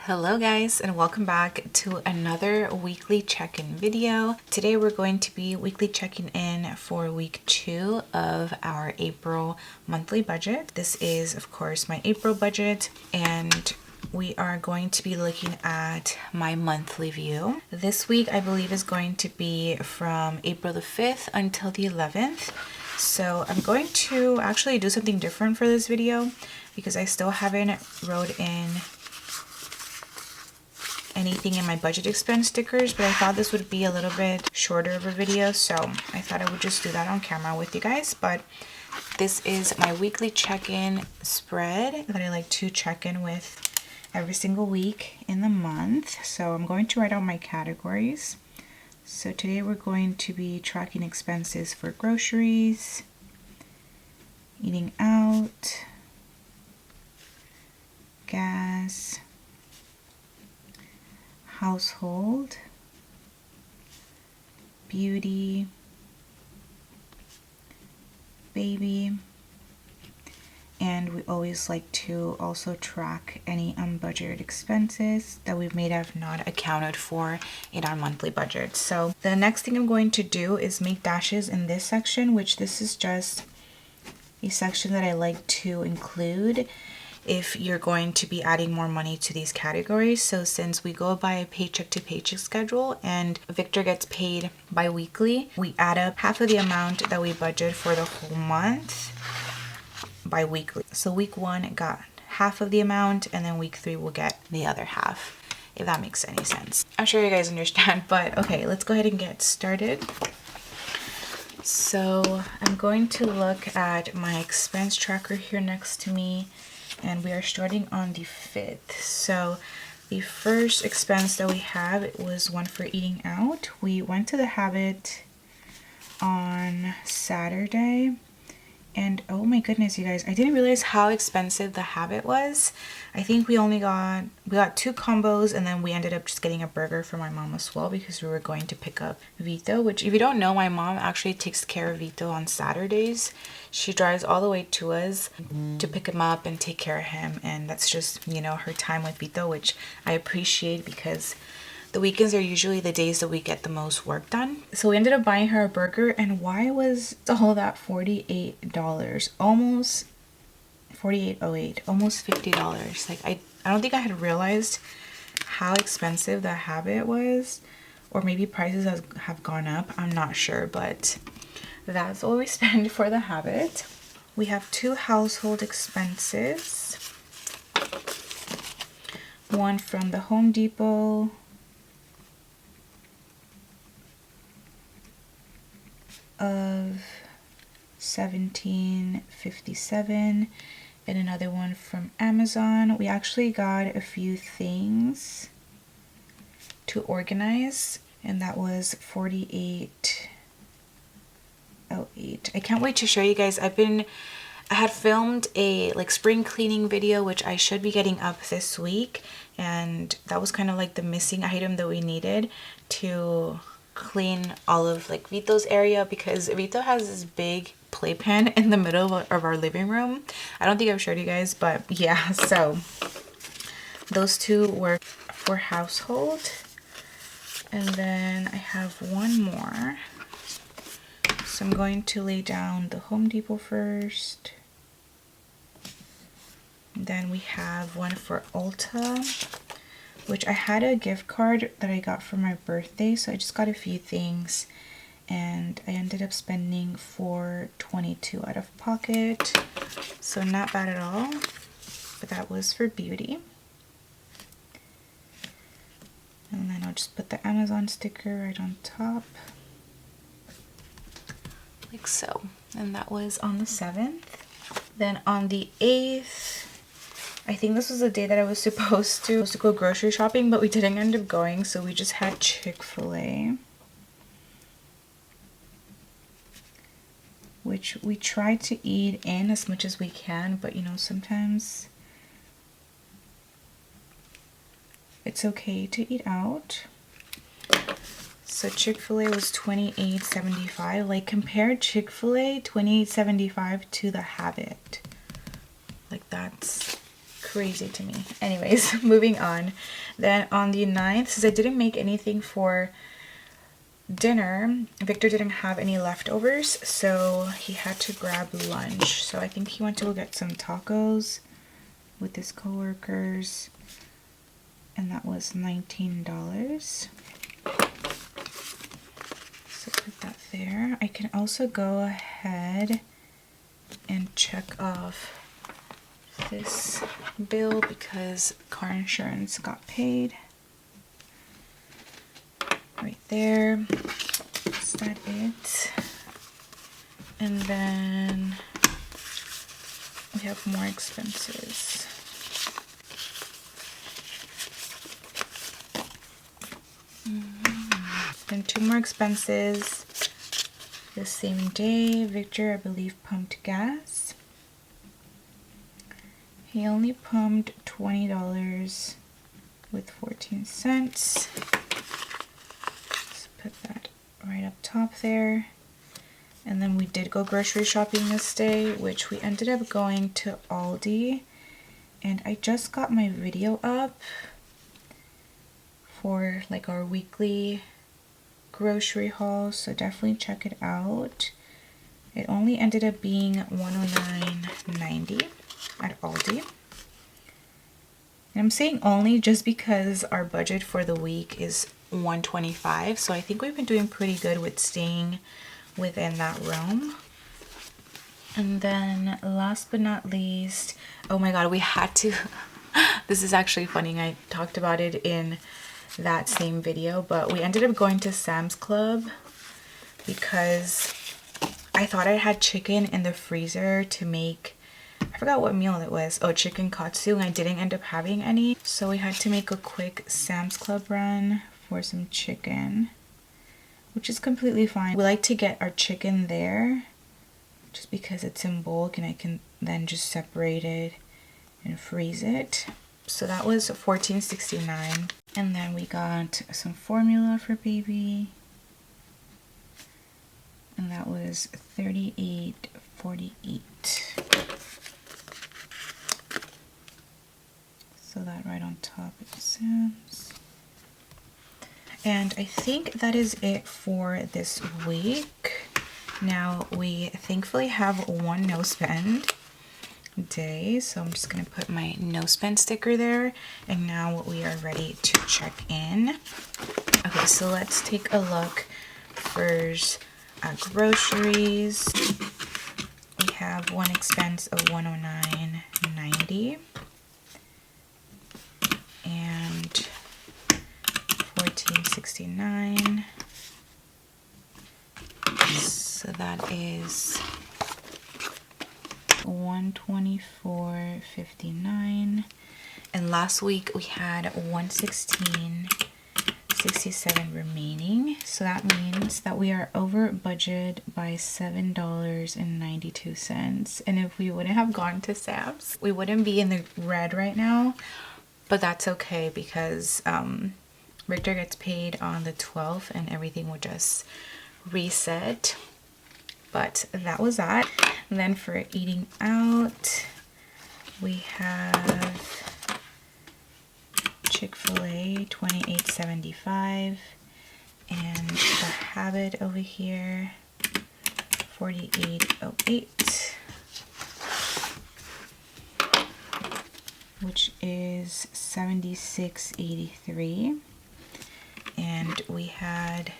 Hello guys, and welcome back to another weekly check-in video. Today we're going to be weekly checking in for week 2 of our April monthly budget. This is of course my April budget, and we are going to be looking at my monthly view. This week I believe is going to be from April the 5th until the 11th. So I'm going to actually do something different for this video because I still haven't wrote in anything in my budget expense stickers, but I thought this would be a little bit shorter of a video, so I thought I would just do that on camera with you guys. But this is my weekly check-in spread that I like to check in with every single week in the month. So I'm going to write out my categories. So today we're going to be tracking expenses for groceries, eating out, gas, household, beauty, baby, and we always like to also track any unbudgeted expenses that we may have not accounted for in our monthly budget. So the next thing I'm going to do is make dashes in this section, which this is just a section that I like to include if you're going to be adding more money to these categories. So since we go by a paycheck to paycheck schedule and Victor gets paid bi-weekly, we add up half of the amount that we budget for the whole month bi-weekly. So week 1 got half of the amount, and then week 3 will get the other half, if that makes any sense. I'm sure you guys understand, but okay, let's go ahead and get started. So I'm going to look at my expense tracker here next to me, and we are starting on the 5th. So the first expense that we have was one for eating out. We went to the Habit on Saturday, and oh my goodness, you guys, I didn't realize how expensive the Habit was. I think we got 2 combos, and then we ended up just getting a burger for my mom as well because we were going to pick up Vito, which if you don't know, my mom actually takes care of Vito on Saturdays. She drives all the way to us to pick him up and take care of him, and that's just, you know, her time with Vito, which I appreciate because the weekends are usually the days that we get the most work done. So we ended up buying her a burger, and why was all that $48? Almost $48.08, almost $50. Like I don't think I had realized how expensive the Habit was, or maybe prices have gone up, I'm not sure, but that's what we spend for the Habit. We have 2 household expenses. One from the Home Depot, of $17.57, and another one from Amazon. We actually got a few things to organize, and that was $48.08. I can't wait to show you guys. I had filmed a spring cleaning video, which I should be getting up this week, and that was kind of like the missing item that we needed to clean all of Vito's area, because Vito has this big playpen in the middle of our living room. I don't think I've showed you guys, but yeah, so those 2 were for household. And then I have one more. So I'm going to lay down the Home Depot first. Then we have one for Ulta, which I had a gift card that I got for my birthday, so I just got a few things, and I ended up spending $4.22 out of pocket, so not bad at all. But that was for beauty. And then I'll just put the Amazon sticker right on top, like so. And that was on the 7th. Then on the 8th, I think this was the day that I was supposed to go grocery shopping, but we didn't end up going, so we just had Chick-fil-A, which we try to eat in as much as we can, but you know, sometimes it's okay to eat out. So Chick-fil-A was $28.75. Like, compare Chick-fil-A $28.75 to the Habit. Like, that's crazy to me. Anyways, moving on. Then on the 9th, since I didn't make anything for dinner, Victor didn't have any leftovers, so he had to grab lunch. So I think he went to go get some tacos with his coworkers, and that was $19. So put that there. I can also go ahead and check off this bill because car insurance got paid. Right there. Is that it? And then we have more expenses. Then 2 more expenses. The same day, Victor, I believe, pumped gas. He only pumped $20 with 14 cents. Let's put that right up top there. And then we did go grocery shopping this day, which we ended up going to Aldi. And I just got my video up for like our weekly grocery haul, so definitely check it out. It only ended up being $109.90 at Aldi. And I'm saying only just because our budget for the week is $125, so I think we've been doing pretty good with staying within that realm. And then last but not least, oh my god, we had to this is actually funny, I talked about it in that same video, but we ended up going to Sam's Club because I thought I had chicken in the freezer to make, I forgot what meal it was. Oh, chicken katsu, and I didn't end up having any. So we had to make a quick Sam's Club run for some chicken, which is completely fine. We like to get our chicken there just because it's in bulk and I can then just separate it and freeze it. So that was $14.69. And then we got some formula for baby, and that was $38.48. So that right on top of the Sam's. And I think that is it for this week. Now we thankfully have one no spend day, so I'm just gonna put my no spend sticker there, and now we are ready to check in. Okay, so let's take a look first at groceries. We have one expense of $109.90 and $14.69, so that is $124.59. And last week we had $116.67 remaining, so that means that we are over budget by $7.92. And if we wouldn't have gone to Sam's, we wouldn't be in the red right now, but that's okay because Victor gets paid on the 12th and everything will just reset. But that was that. And then for eating out, we have Chick-fil-A, $28.75, and the Habit over here, $48.08, which is $76.83. And we had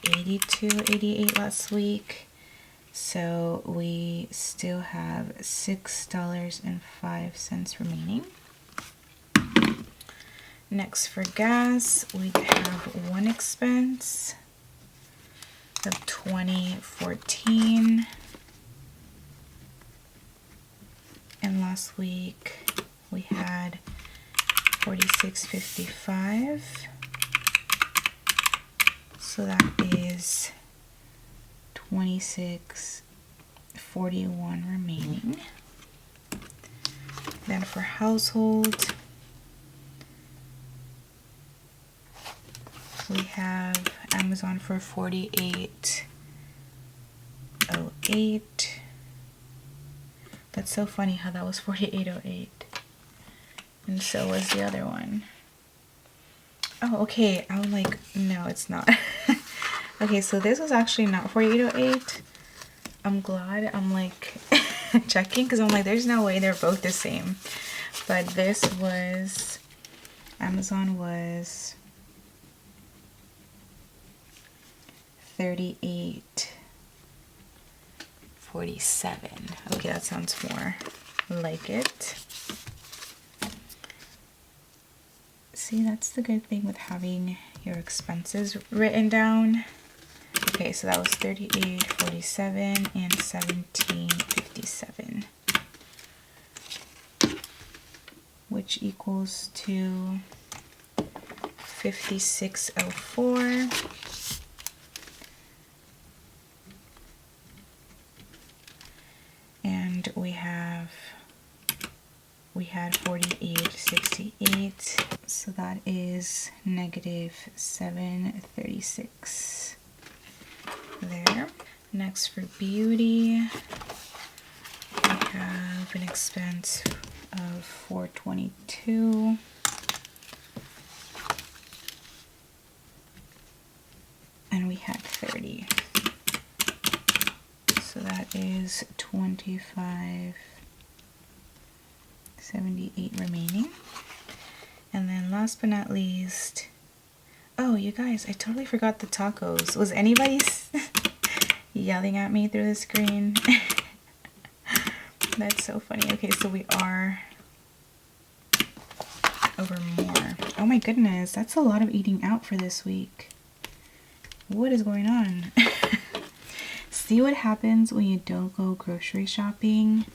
$82.88 last week. So we still have $6.05 remaining. Next for gas, we have one expense of $20.14. And last week we had $46.55. So that is $26.41 remaining. Then for household, we have Amazon for $48.08. That's so funny how that was $48.08. And so was the other one. Oh, okay. I'm like, no, it's not. Okay, so this was actually not 4808. I'm glad I'm like checking, because I'm like, there's no way they're both the same. But this was, Amazon was $38.47. Okay, that sounds more like it. See, that's the good thing with having your expenses written down. Okay, so that was $38.47 and $17.57, which equals to $56.04. And we had $48.68, so that is negative $7.36 there. Next, for beauty, we have an expense of $4.22. And we had 30. So that is $25.78 remaining. And then last but not least, oh, you guys, I totally forgot the tacos. Was anybody yelling at me through the screen? That's so funny. Okay, so we are over more. Oh my goodness, that's a lot of eating out for this week. What is going on? See what happens when you don't go grocery shopping?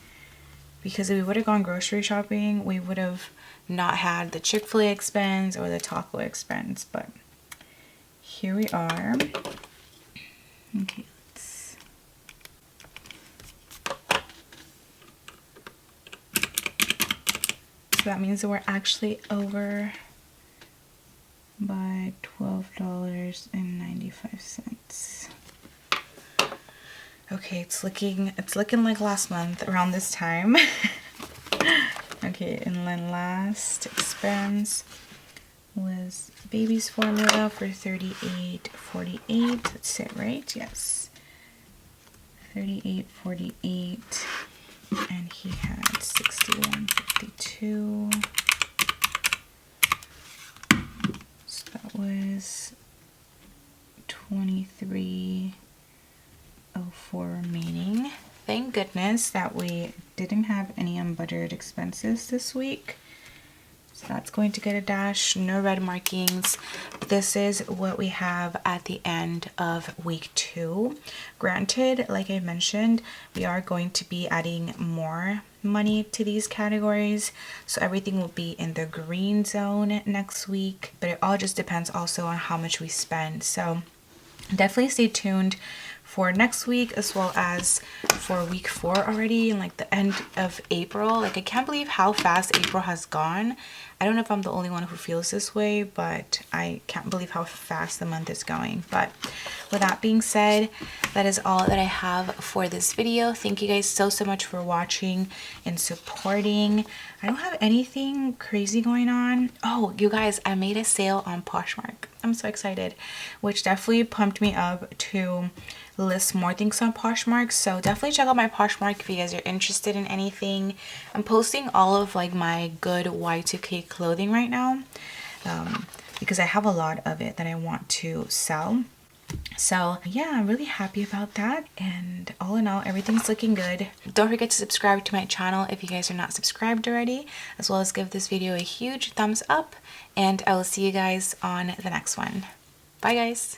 Because if we would have gone grocery shopping, we would have not had the Chick-fil-A expense or the taco expense. But here we are. Okay, let's... So that means that we're actually over by $12.95. Okay, it's looking like last month around this time. Okay, and then last expense was baby's formula for $38.48. That's it, right? Yes. $38.48. And he had $61.52. So that was $23.04 remaining. Thank goodness that we didn't have any unbudgeted expenses this week. So that's going to get a dash, no red markings. This is what we have at the end of week 2. Granted, like I mentioned, we are going to be adding more money to these categories. So everything will be in the green zone next week, but it all just depends also on how much we spend. So definitely stay tuned for next week, as well as for week 4 already, and like the end of April. Like, I can't believe how fast April has gone. I don't know if I'm the only one who feels this way, but I can't believe how fast the month is going. But with that being said, that is all that I have for this video. Thank you guys so much for watching and supporting. I don't have anything crazy going on. Oh, you guys, I made a sale on Poshmark. I'm so excited, which definitely pumped me up to list more things on Poshmark. So definitely check out my Poshmark if you guys are interested in anything. I'm posting all of like my good Y2K clothing right now, because I have a lot of it that I want to sell. So yeah, I'm really happy about that, and all in all, everything's looking good. Don't forget to subscribe to my channel if you guys are not subscribed already, as well as give this video a huge thumbs up, and I will see you guys on the next one. Bye guys.